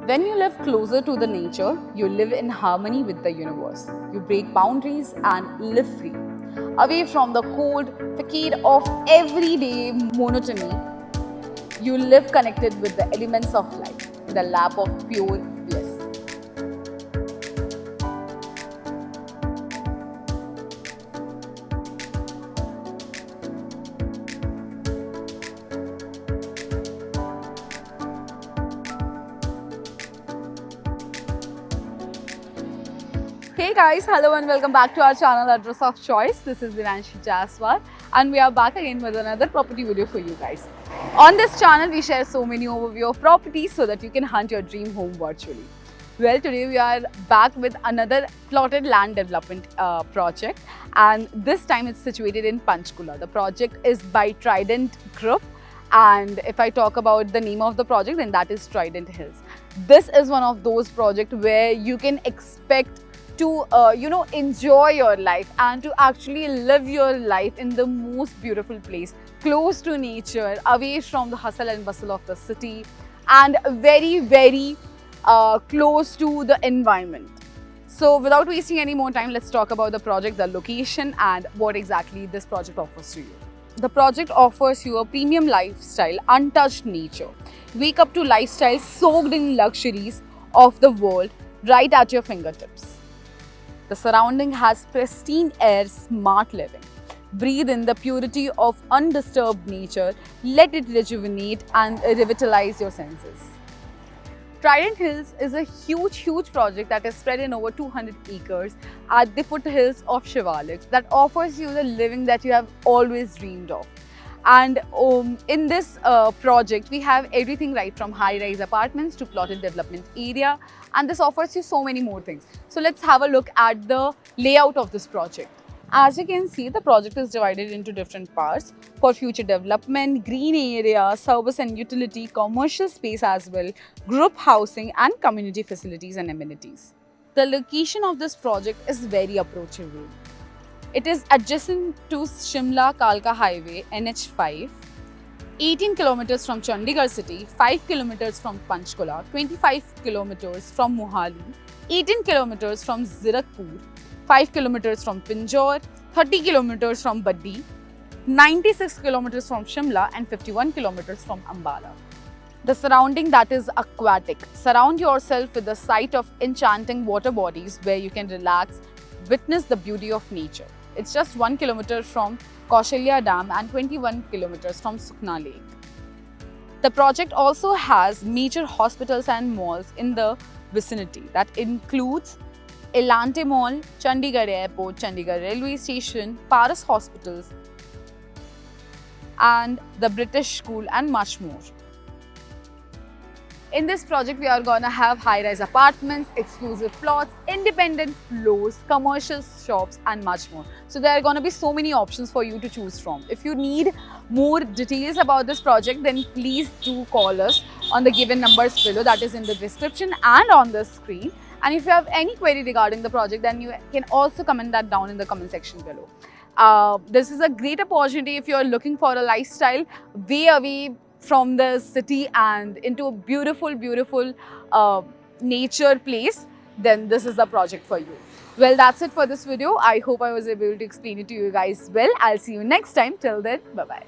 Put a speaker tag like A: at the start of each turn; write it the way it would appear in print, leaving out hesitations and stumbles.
A: When you live closer to the nature, you live in harmony with the universe. You break boundaries and live free. Away from the cold facade of everyday monotony, you live connected with the elements of life in the lap of pure bliss. Hey guys, hello and welcome back to our channel Address of Choice. This is Divanshi Jaswal and we are back again with another property video for you guys. On this channel, we share so many overview of properties so that you can hunt your dream home virtually. Well, today we are back with another plotted land development project, and this time it's situated in Panchkula. The project is by Trident Group, and if I talk about the name of the project, then that is Trident Hills. This is one of those projects where you can expect to enjoy your life and to actually live your life in the most beautiful place, close to nature, away from the hustle and bustle of the city, and very close to the environment. So without wasting any more time, let's talk about the project, the location, and what exactly this project offers to you. The project offers you a premium lifestyle, untouched nature. Wake up to lifestyle soaked in luxuries of the world right at your fingertips. The surrounding has pristine air, smart living. Breathe in the purity of undisturbed nature. Let it rejuvenate and revitalize your senses. Trident Hills is a huge project that is spread in over 200 acres at the foothills of Shivalik that offers you the living that you have always dreamed of. And in this project, we have everything right from high-rise apartments to plotted development area, and this offers you so many more things. So let's have a look at the layout of this project. As you can see, the project is divided into different parts for future development, green area, service and utility, commercial space as well, group housing and community facilities and amenities. The location of this project is very approachable. It is adjacent to Shimla-Kalka Highway NH5, 18 kilometers from Chandigarh city, 5 kilometers from Panchkula, 25 kilometers from Mohali, 18 kilometers from Zirakpur, 5 kilometers from Pinjore, 30 kilometers from Baddi, 96 kilometers from Shimla, and 51 kilometers from Ambala. The surrounding that is aquatic. Surround yourself with the sight of enchanting water bodies where you can relax, witness the beauty of nature. It's just 1 kilometer from Kaushalya Dam and 21 kilometers from Sukna Lake. The project also has major hospitals and malls in the vicinity. That includes Elante Mall, Chandigarh Airport, Chandigarh Railway Station, Paras Hospitals, and the British School, and much more. In this project, we are going to have high-rise apartments, exclusive plots, independent floors, commercial shops, and much more. So there are going to be so many options for you to choose from. If you need more details about this project, then please do call us on the given numbers below, that is in the description and on the screen. And if you have any query regarding the project, then you can also comment that down in the comment section below. This is a great opportunity if you are looking for a lifestyle way away from the city and into a beautiful nature place, then this is the project for you. Well, that's it for this video. I hope I was able to explain it to you guys well. I'll see you next time. Till then, bye-bye.